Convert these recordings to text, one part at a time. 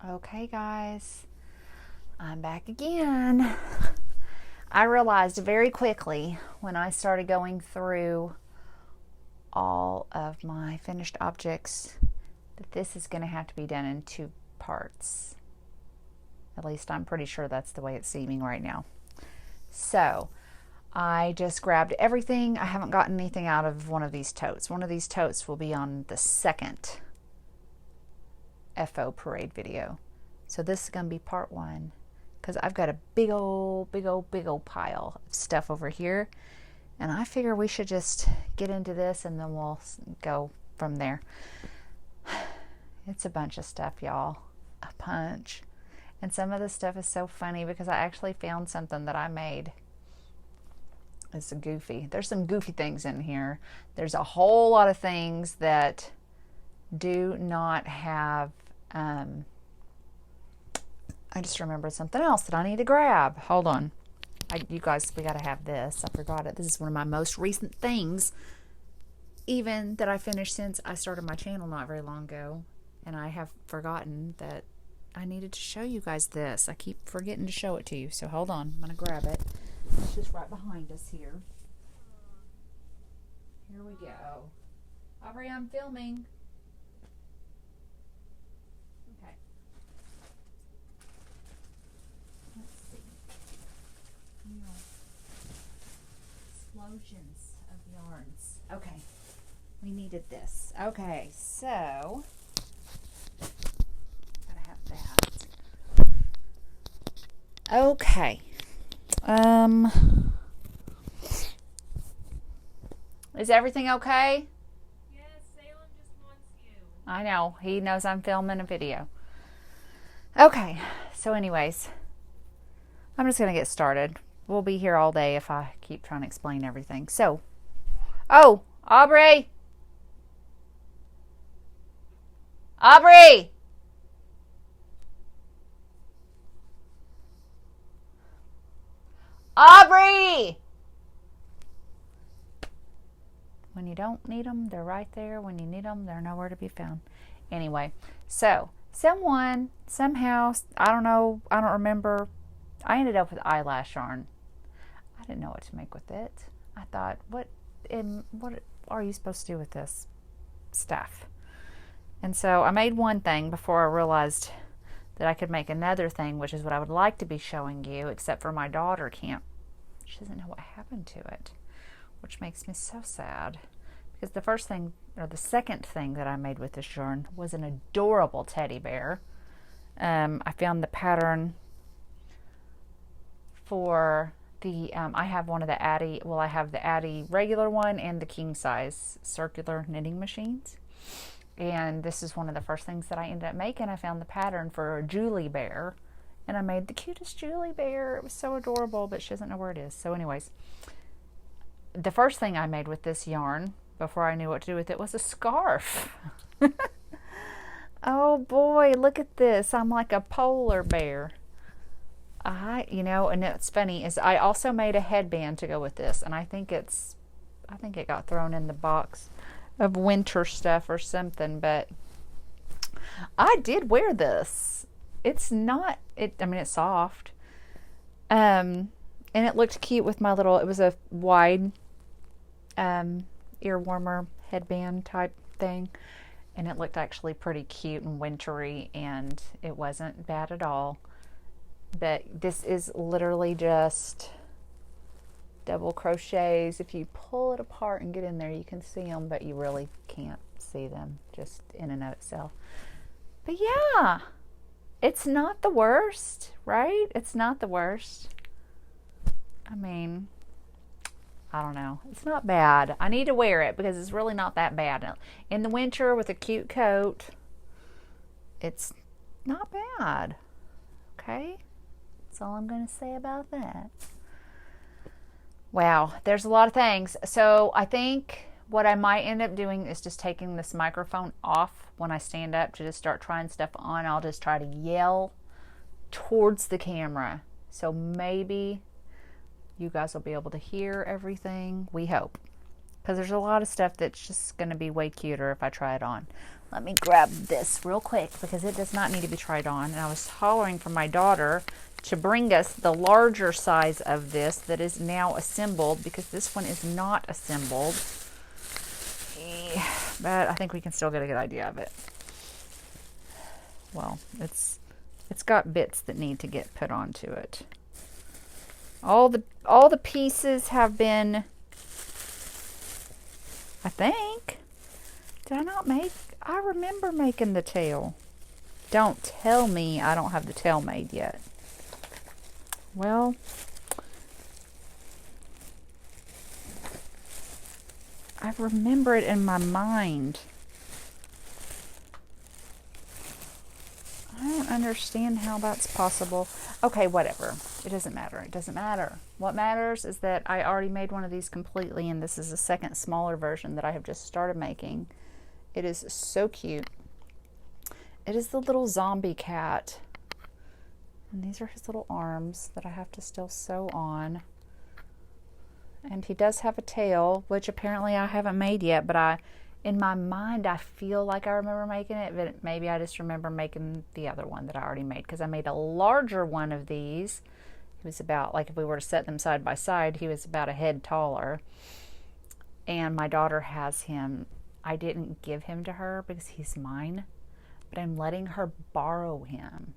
Okay, guys, I'm back again. I realized very quickly when I started going through all of my finished objects that this is going to have to be done in 2 parts. At least I'm pretty sure that's the way it's seeming right now. So I just grabbed everything. I haven't gotten anything out of one of these totes. One of these totes will be on the second FO parade video. So this is going to be part 1 because I've got a big old pile of stuff over here, and I figure we should just get into this and then we'll go from there. It's a bunch of stuff, y'all. A bunch. And some of the stuff is so funny because I actually found something that I made. It's goofy. There's some goofy things in here. There's a whole lot of things that do not have I just remembered something else that I need to grab. Hold on. You guys, we got to have this. I forgot it. This is one of my most recent things, even that I finished since I started my channel not very long ago. And I have forgotten that I needed to show you guys this. I keep forgetting to show it to you. So hold on. I'm going to grab it. It's just right behind us here. Here we go. Aubrey, I'm filming. Okay. Let's see. Explosions of yarns. Okay. We needed this. Okay, so gotta have that. Okay. Is everything okay? Yes, Salem just wants you. I know. He knows I'm filming a video. Okay. So anyways, I'm just going to get started. We'll be here all day if I keep trying to explain everything. So, oh, Aubrey! Aubrey! Aubrey! When you don't need them, they're right there. When you need them, they're nowhere to be found. Anyway, so someone, somehow, I don't know, I don't remember, I ended up with eyelash yarn. I didn't know what to make with it. I thought, what are you supposed to do with this stuff? And so I made one thing before I realized that I could make another thing, which is what I would like to be showing you, except for my daughter can't. She doesn't know what happened to it, which makes me so sad. Because the first thing, or the second thing that I made with this yarn was an adorable teddy bear. I found the pattern for the, I have one of the Addy, well I have the Addy regular one and the king size circular knitting machines. And this is one of the first things that I ended up making. I found the pattern for a Julie bear. And I made the cutest Julie bear. It was so adorable, but she doesn't know where it is. So anyways, the first thing I made with this yarn, before I knew what to do with it, was a scarf. Oh boy, look at this. I'm like a polar bear. And it's funny, is I also made a headband to go with this. And I think it got thrown in the box of winter stuff or something, but I did wear this. It's not, it's soft. And it looked cute with my little, it was a wide ear warmer headband type thing. And it looked actually pretty cute and wintry, and it wasn't bad at all. But this is literally just double crochets. If you pull it apart and get in there, you can see them, but you really can't see them just in and of itself. But yeah, it's not the worst, right? It's not the worst. I mean, I don't know. It's not bad. I need to wear it because it's really not that bad. In the winter with a cute coat, it's not bad. Okay? That's all I'm going to say about that. Wow, there's a lot of things. So I think what I might end up doing is just taking this microphone off when I stand up to just start trying stuff on. I'll just try to yell towards the camera. So maybe you guys will be able to hear everything. We hope. Because there's a lot of stuff that's just going to be way cuter if I try it on. let me grab this real quick because it does not need to be tried on. And I was hollering for my daughter to bring us the larger size of this that is now assembled, because this one is not assembled. But I think we can still get a good idea of it. Well, it's got bits that need to get put onto it. All the pieces have been, I think. Did I not make? I remember making the tail. Don't tell me I don't have the tail made yet. Well, I remember it in my mind. I don't understand how that's possible. Okay, whatever. It doesn't matter. It doesn't matter. What matters is that I already made one of these completely, and this is a second smaller version that I have just started making. It is so cute. It is the little zombie cat. And these are his little arms that I have to still sew on. And he does have a tail, which apparently I haven't made yet, but in my mind, I feel like I remember making it, but maybe I just remember making the other one that I already made, because I made a larger one of these. He was about, like if we were to set them side by side, he was about a head taller. And my daughter has him. I didn't give him to her because he's mine, but I'm letting her borrow him.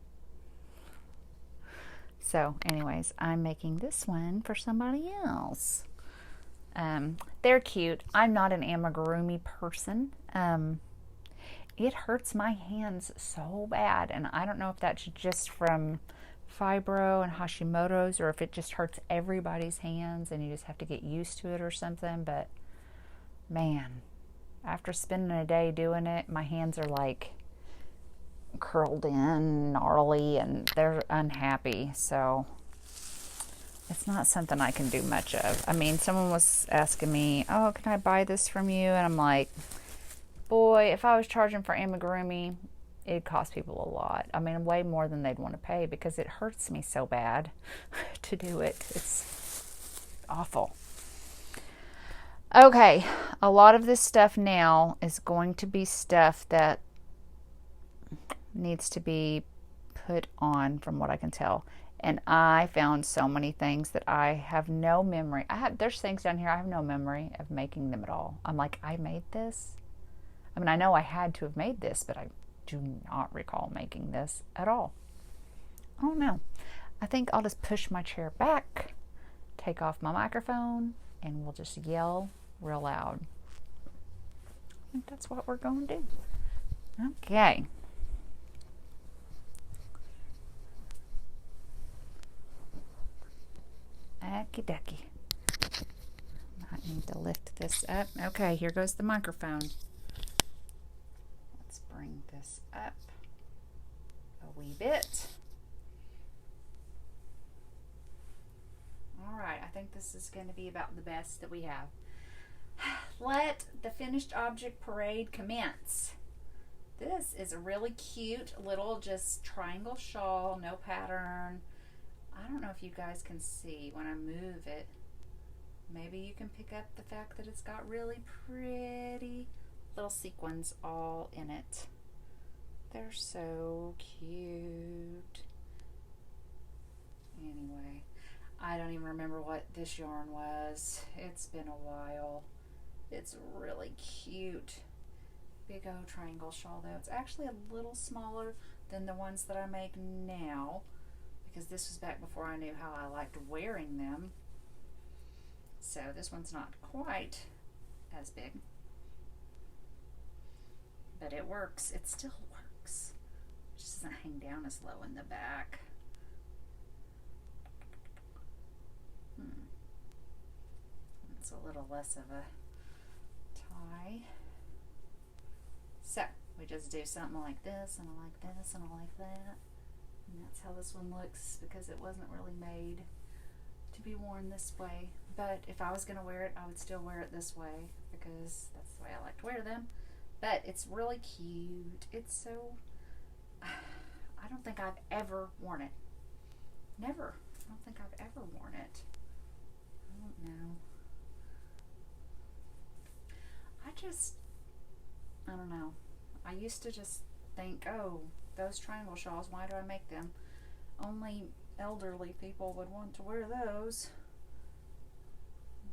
So anyways, I'm making this one for somebody else. They're cute. I'm not an amigurumi person. It hurts my hands so bad, and I don't know if that's just from fibro and Hashimoto's, or if it just hurts everybody's hands and you just have to get used to it or something. But man, after spending a day doing it, my hands are like curled in, gnarly, and they're unhappy. So it's not something I can do much of. I mean, someone was asking me, oh, can I buy this from you? And I'm like, boy, if I was charging for amigurumi, it'd cost people a lot. I mean, way more than they'd want to pay, because it hurts me so bad to do it. It's awful. Okay, a lot of this stuff now is going to be stuff that needs to be put on, from what I can tell. And I found so many things that I have no memory. There's things down here I have no memory of making them at all. I'm like, I made this? I mean, I know I had to have made this, but I do not recall making this at all. I don't know. I think I'll just push my chair back, take off my microphone, and we'll just yell real loud. I think that's what we're going to do. Okay. Okie dokie. I need to lift this up. Okay, here goes the microphone. Let's bring this up a wee bit. All right, I think this is going to be about the best that we have. Let the finished object parade commence. This is a really cute little just triangle shawl, no pattern. I don't know if you guys can see when I move it. Maybe you can pick up the fact that it's got really pretty little sequins all in it. They're so cute. Anyway, I don't even remember what this yarn was. It's been a while. It's really cute. Big old triangle shawl though. It's actually a little smaller than the ones that I make now, because this was back before I knew how I liked wearing them. So this one's not quite as big, but it works. It still works. It just doesn't hang down as low in the back. It's a little less of a tie. So we just do something like this, and I like this, and I like that. And that's how this one looks, because it wasn't really made to be worn this way. But if I was going to wear it, I would still wear it this way, because that's the way I like to wear them. But it's really cute. It's so... I don't think I've ever worn it. Never. I don't think I've ever worn it. I don't know. I don't know. I used to just think, oh, those triangle shawls, why do I make them? Only elderly people would want to wear those.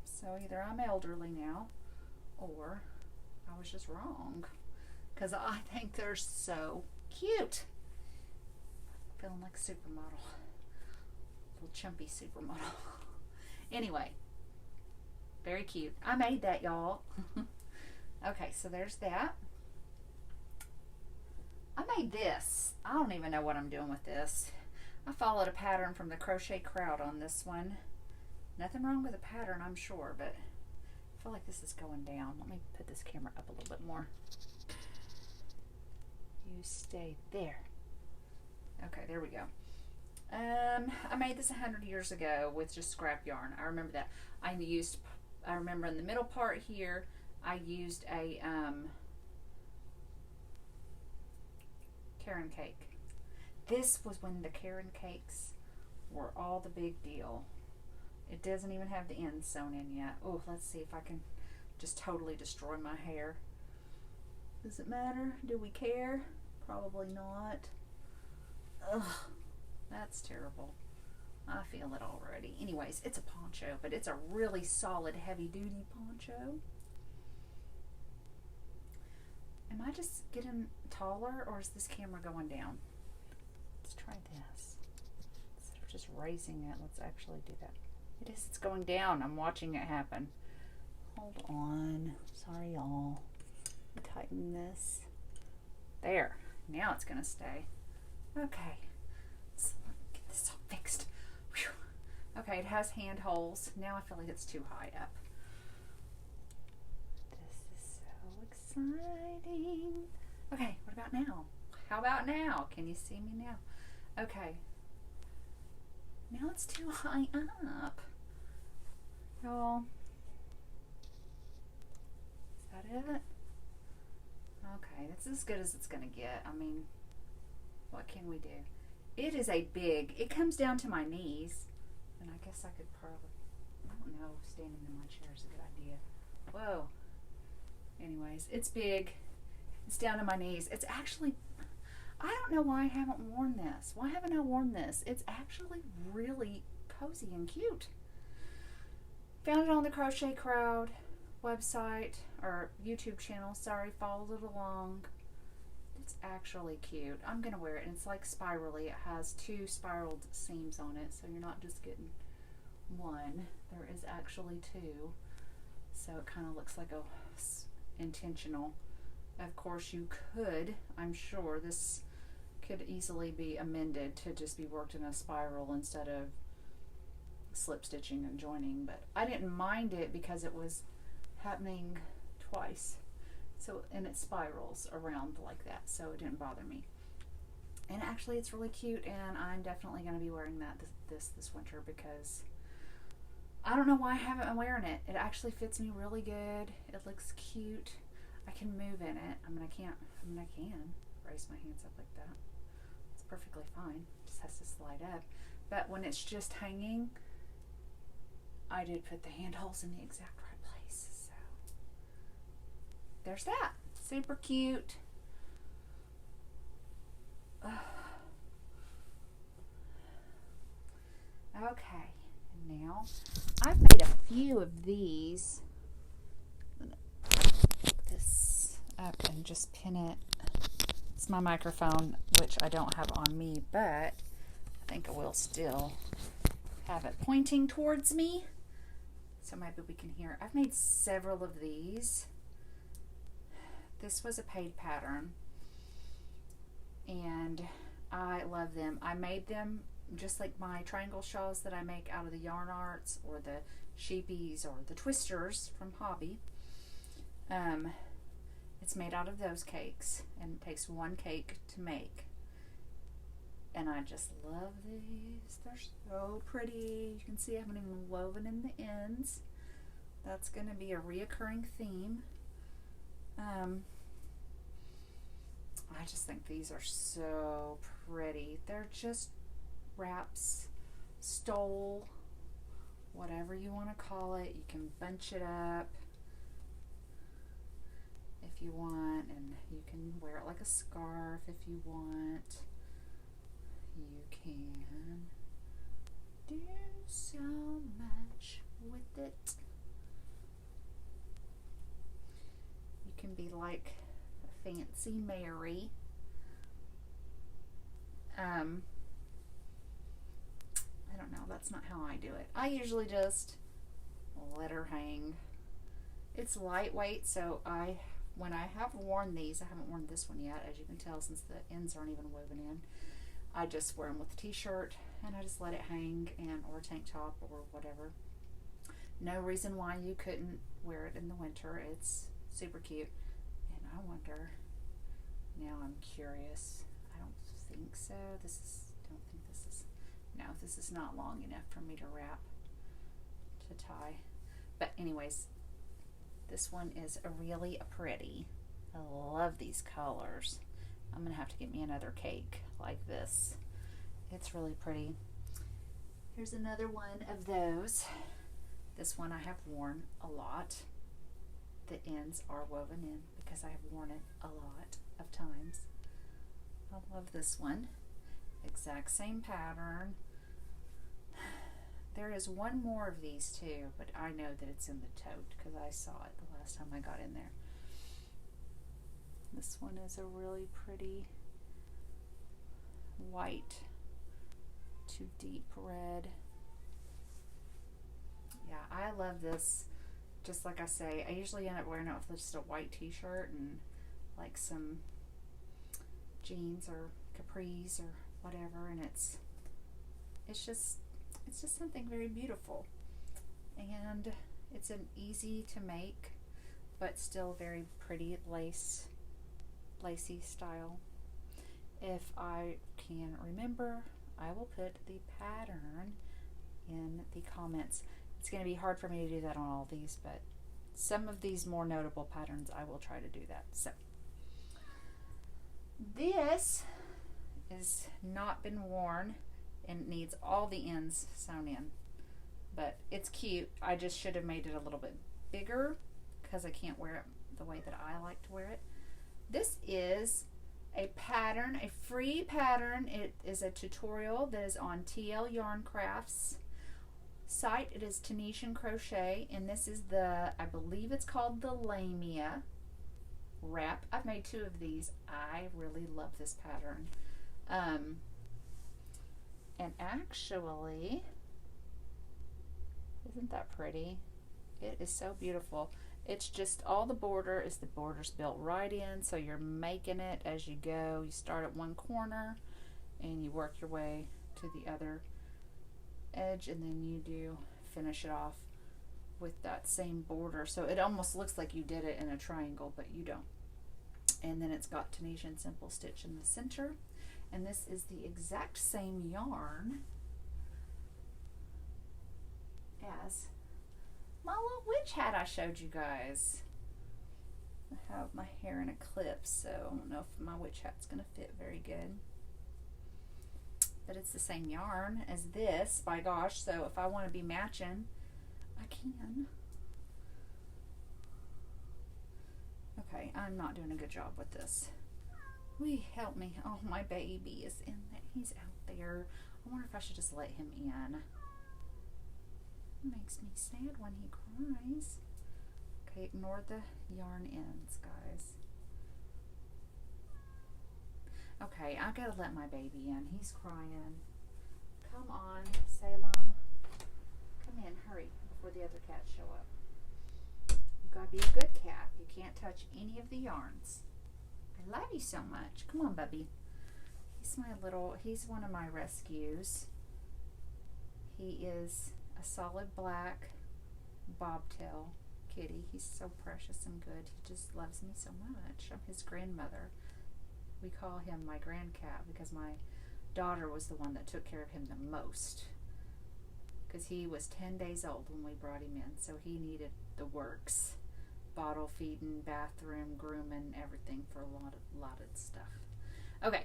So either I'm elderly now, or I was just wrong. Because I think they're so cute. Feeling like a supermodel. Little chumpy supermodel. Anyway, very cute. I made that, y'all. Okay, so there's that. I made this. I don't even know what I'm doing with this. I followed a pattern from the Crochet Crowd on this one. Nothing wrong with the pattern, I'm sure, but I feel like this is going down. Let me put this camera up a little bit more. You stay there. Okay, there we go. I made this 100 years ago with just scrap yarn. I remember that. I remember in the middle part here, I used a Caron cake. This was when the Caron cakes were all the big deal. It doesn't even have the ends sewn in yet. Oh, let's see if I can just totally destroy my hair. Does it matter? Do we care? Probably not. Ugh, that's terrible. I feel it already. Anyways, it's a poncho, but it's a really solid, heavy-duty poncho. Am I just getting taller, or is this camera going down? Let's try this. Instead of just raising it, let's actually do that. It is. It's going down. I'm watching it happen. Hold on. Sorry, y'all. Tighten this. There. Now it's going to stay. Okay. So let me get this all fixed. Whew. Okay, it has hand holes. Now I feel like it's too high up. This is so exciting. Okay, what about now? How about now? Can you see me now? Okay. Now it's too high up. Y'all. Is that it? Okay, that's as good as it's going to get. I mean, what can we do? It is a big, it comes down to my knees. And I guess I could probably, I don't know, standing in my chair is a good idea. Whoa. Anyways, it's big. It's down to my knees. It's actually, I don't know why I haven't worn this. Why haven't I worn this? It's actually really cozy and cute. Found it on the Crochet Crowd website, or YouTube channel, sorry, followed it along. It's actually cute. I'm going to wear it, and it's like spirally. It has 2 spiraled seams on it, so you're not just getting one. There is actually 2. So it kind of looks like a intentional. Of course, you could, I'm sure, this could easily be amended to just be worked in a spiral instead of slip stitching and joining, but I didn't mind it because it was happening twice. So, and it spirals around like that, so it didn't bother me. And actually, it's really cute, and I'm definitely going to be wearing that this winter because I don't know why I haven't been wearing it. It actually fits me really good. It looks cute. I can move in it. I can raise my hands up like that. It's perfectly fine. It just has to slide up. But when it's just hanging, I did put the handholds in the exact right place. So there's that. Super cute. Okay, and now I've made a few of these. Put this up and just pin it. It's my microphone, which I don't have on me, but I think I will still have it pointing towards me, so maybe we can hear. I've made several of these. This was a paid pattern, and I love them. I made them just like my triangle shawls that I make out of the Yarn Arts or the Sheepies or the Twisters from Hobby. It's made out of those cakes, and it takes 1 cake to make. And I just love these. They're so pretty. You can see I haven't even woven in the ends. That's going to be a reoccurring theme. I just think these are so pretty. They're just wraps, stole, whatever you want to call it. You can bunch it up if if you want, and you can wear it like a scarf if you want. You can do so much with it. You can be like a fancy Mary. I don't know, that's not how I do it. I usually just let her hang. It's lightweight, so when I have worn these, I haven't worn this one yet, as you can tell, since the ends aren't even woven in. I just wear them with a t-shirt, and I just let it hang, or a tank top or whatever. No reason why you couldn't wear it in the winter. It's super cute. And I wonder, now I'm curious. I don't think so. No, this is not long enough for me to wrap, to tie. But anyways, this one is really pretty. I love these colors. I'm gonna have to get me another cake like this. It's really pretty. Here's another one of those. This one I have worn a lot. The ends are woven in because I have worn it a lot of times. I love this one. Exact same pattern. There is one more of these too, but I know that it's in the tote because I saw it the last time I got in there. This one is a really pretty white to deep red. Yeah, I love this. Just like I say, I usually end up wearing it with just a white t-shirt and like some jeans or capris or whatever, and it's just something very beautiful, and it's an easy to make but still very pretty lacy style. If I can remember, I will put the pattern in the comments. It's going to be hard for me to do that on all these, but some of these more notable patterns I will try to do that. So this is not been worn and needs all the ends sewn in, but it's cute. I just should have made it a little bit bigger because I can't wear it the way that I like to wear it. This is a pattern, a free pattern. It is a tutorial that is on TL Yarn Crafts site. It is Tunisian crochet, and this is the, I believe it's called the Lamia wrap. I've made 2 of these. I really love this pattern. And actually, isn't that pretty? It is so beautiful. It's just all the border's built right in, so you're making it as you go. You start at one corner and you work your way to the other edge, and then you do finish it off with that same border. So it almost looks like you did it in a triangle, but you don't. And then it's got Tunisian simple stitch in the center. And this is the exact same yarn as my little witch hat I showed you guys. I have my hair in a clip, so I don't know if my witch hat's going to fit very good. But it's the same yarn as this, by gosh, so if I want to be matching, I can. Okay, I'm not doing a good job with this. Help me. Oh, my baby is in there. He's out there. I wonder if I should just let him in. It makes me sad when he cries. Okay, ignore the yarn ends, guys. Okay, I gotta let my baby in. He's crying. Come on, Salem. Come in, hurry, before the other cats show up. You gotta be a good cat. You can't touch any of the yarns. I love you so much. Come on, Bubby. He's one of my rescues. He is a solid black bobtail kitty. He's so precious and good. He just loves me so much. I'm his grandmother. We call him my grandcat because my daughter was the one that took care of him the most, because he was 10 days old when we brought him in, so he needed the works. Bottle feeding, bathroom, grooming, everything for a lot of stuff. Okay.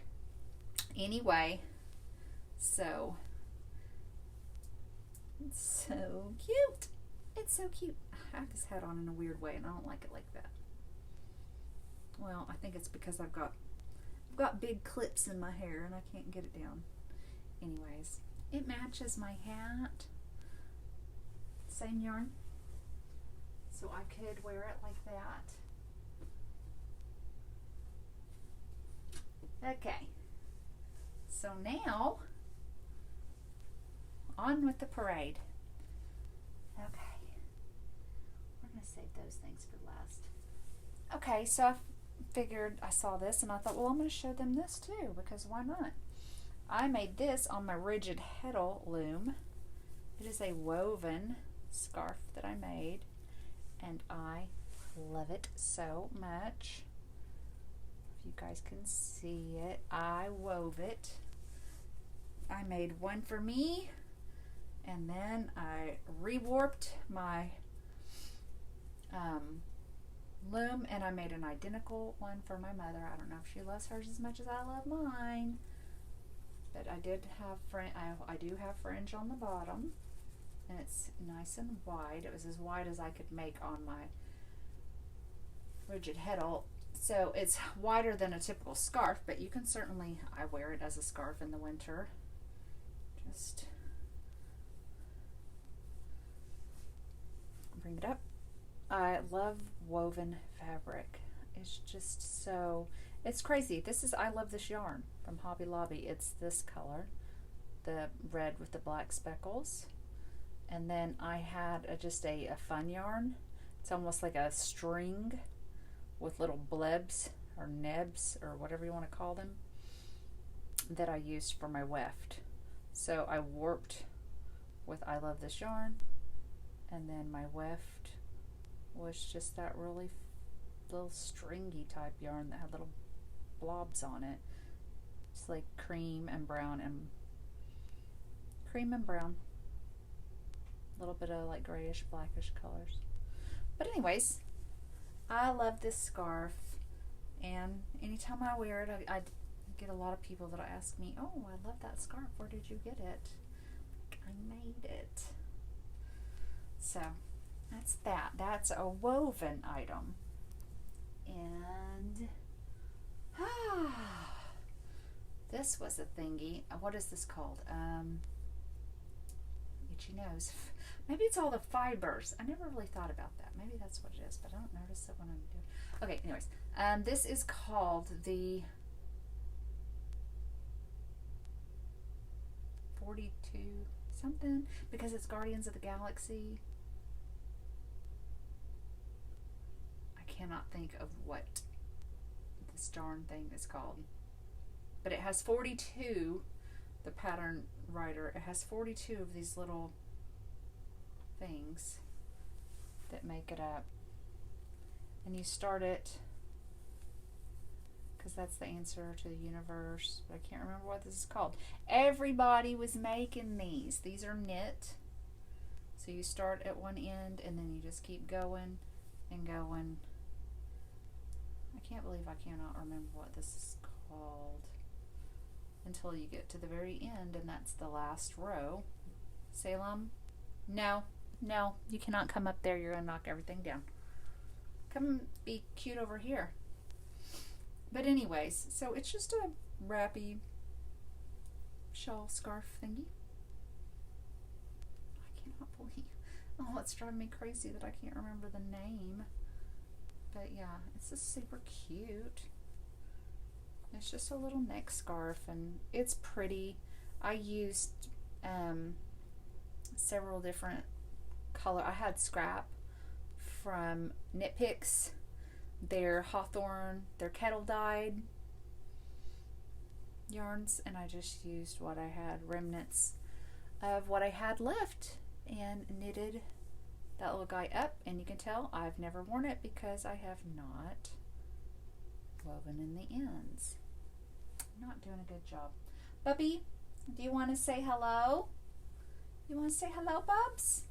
Anyway, so it's so cute. It's so cute. I have this hat on in a weird way, and I don't like it like that. Well, I think it's because I've got big clips in my hair and I can't get it down. Anyways, it matches my hat. Same yarn. So I could wear it like that. Okay. So now, on with the parade. Okay. We're going to save those things for last. Okay, so I figured, I saw this and I thought, well, I'm going to show them this too, because why not? I made this on my rigid heddle loom. It is a woven scarf that I made, and I love it so much. If you guys can see it, I wove it. I made one for me, and then I rewarped my loom, and I made an identical one for my mother. I don't know if she loves hers as much as I love mine, but I did have I do have fringe on the bottom, and it's nice and wide. It was as wide as I could make on my rigid heddle, so it's wider than a typical scarf, but you can certainly, I wear it as a scarf in the winter. Just bring it up. I love woven fabric. It's just so, it's crazy. I love this yarn from Hobby Lobby. It's this color, the red with the black speckles. And then I had just a fun yarn. It's almost like a string with little blebs or nebs or whatever you want to call them that I used for my weft. So I warped with I love this yarn, and then my weft was just that really little stringy type yarn that had little blobs on it. It's like cream and brown. A little bit of like grayish, blackish colors. But anyways, I love this scarf, and anytime I wear it, I get a lot of people that ask me, oh, I love that scarf. Where did you get it? I made it. So that's that. That's a woven item. And this was a thingy. What is this called? Itchy nose. Maybe it's all the fibers. I never really thought about that. Maybe that's what it is, but I don't notice it when I'm doing. Okay, anyways. This is called the 42 something, because it's Guardians of the Galaxy. I cannot think of what this darn thing is called. But it has 42, the pattern writer, it has 42 of these little things that make it up. And you start it, because that's the answer to the universe, but I can't remember what this is called. Everybody was making these. These are knit. So you start at one end and then you just keep going and going. I can't believe I cannot remember what this is called until you get to the very end, and that's the last row. Salem? No, you cannot come up there. You're going to knock everything down. Come be cute over here. But anyways, so it's just a wrappy shawl scarf thingy. I cannot believe. Oh, it's driving me crazy that I can't remember the name. But yeah, it's just super cute. It's just a little neck scarf, and it's pretty. I used several different color. I had scrap from Knit Picks. They're hawthorn, they're kettle dyed yarns, and I just used what I had, remnants of what I had left, and knitted that little guy up. And you can tell I've never worn it because I have not woven in the ends. I'm not doing a good job. Bubby, do you want to say hello? You want to say hello, Bubs?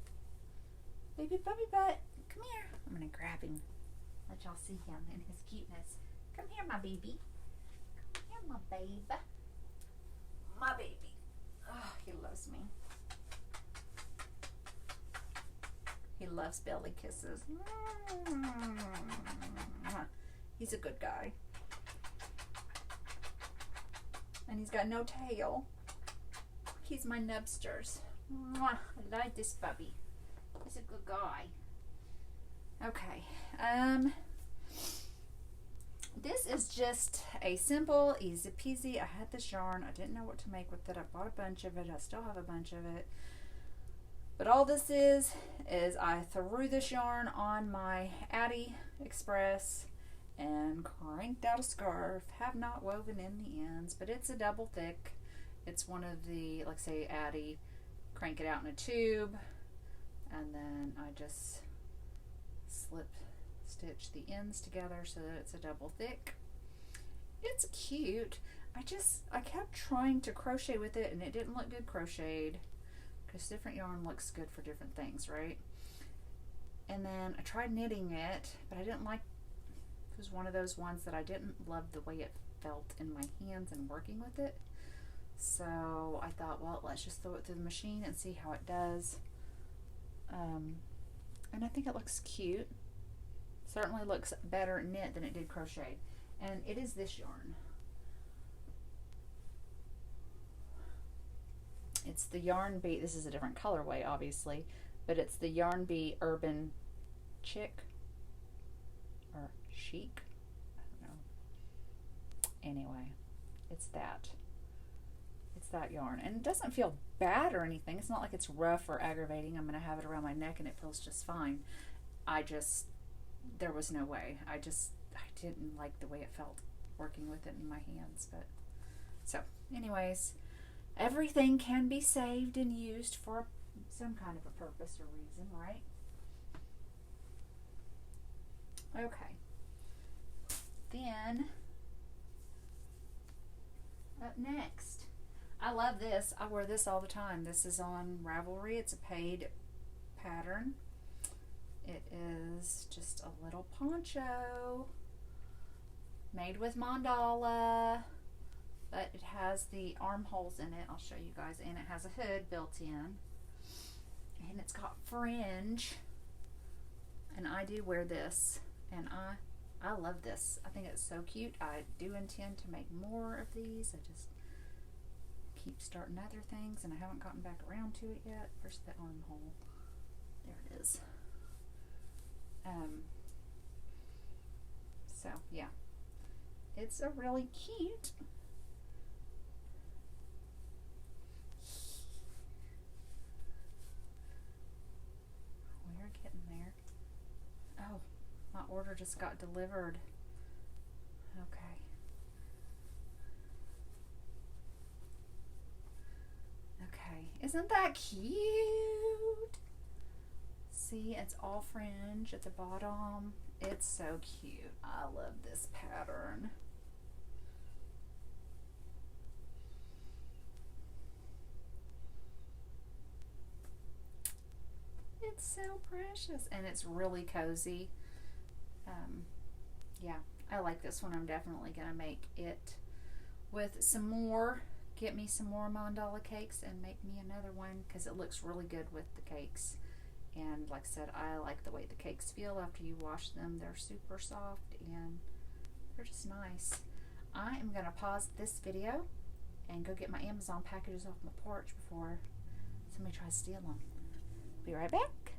Baby Bubby Butt, come here. I'm going to grab him. Let y'all see him and his cuteness. Come here, my baby. Come here, my babe. My baby. Oh, he loves me. He loves belly kisses. He's a good guy. And he's got no tail. He's my nubsters. Mwah, I like this puppy. He's a good guy. Okay. This is just a simple, easy peasy. I had this yarn. I didn't know what to make with it. I bought a bunch of it. I still have a bunch of it. But all this is I threw this yarn on my Addy Express and cranked out a scarf. Have not woven in the ends, but it's a double thick. It's one of the, like say Addy, crank it out in a tube, and then I just slip stitch the ends together so that it's a double thick. It's cute. I kept trying to crochet with it and it didn't look good crocheted, because different yarn looks good for different things, right? And then I tried knitting it, but I didn't like, it was one of those ones that I didn't love the way it felt in my hands and working with it. So I thought, well, let's just throw it through the machine and see how it does. And I think it looks cute. Certainly looks better knit than it did crocheted. And it is this yarn. It's the Yarn Bee. This is a different colorway, obviously, but it's the Yarn Bee Urban Chic or Chic. I don't know. Anyway, it's that. It's that yarn, and it doesn't feel bad or anything. It's not like it's rough or aggravating. I'm going to have it around my neck, and it feels just fine. There was no way. I didn't like the way it felt working with it in my hands. But so, anyways, everything can be saved and used for some kind of a purpose or reason, right? Okay. Then, up next, I love this. I wear this all the time. This is on Ravelry. It's a paid pattern. It is just a little poncho made with mandala, but it has the armholes in it. I'll show you guys. And it has a hood built in. And it's got fringe. And I do wear this. And I love this. I think it's so cute. I do intend to make more of these. I just keep starting other things, and I haven't gotten back around to it yet. Where's the armhole? There it is. So yeah, it's a really cute. We're getting there. Oh, my order just got delivered. Okay. Okay, isn't that cute? See, it's all fringe at the bottom. It's so cute. I love this pattern. It's so precious, and it's really cozy. Yeah, I like this one. I'm definitely going to make it with some more. Get me some more mandala cakes and make me another one, because it looks really good with the cakes. And like I said, I like the way the cakes feel after you wash them. They're super soft and they're just nice. I am going to pause this video and go get my Amazon packages off my porch before somebody tries to steal them. Be right back.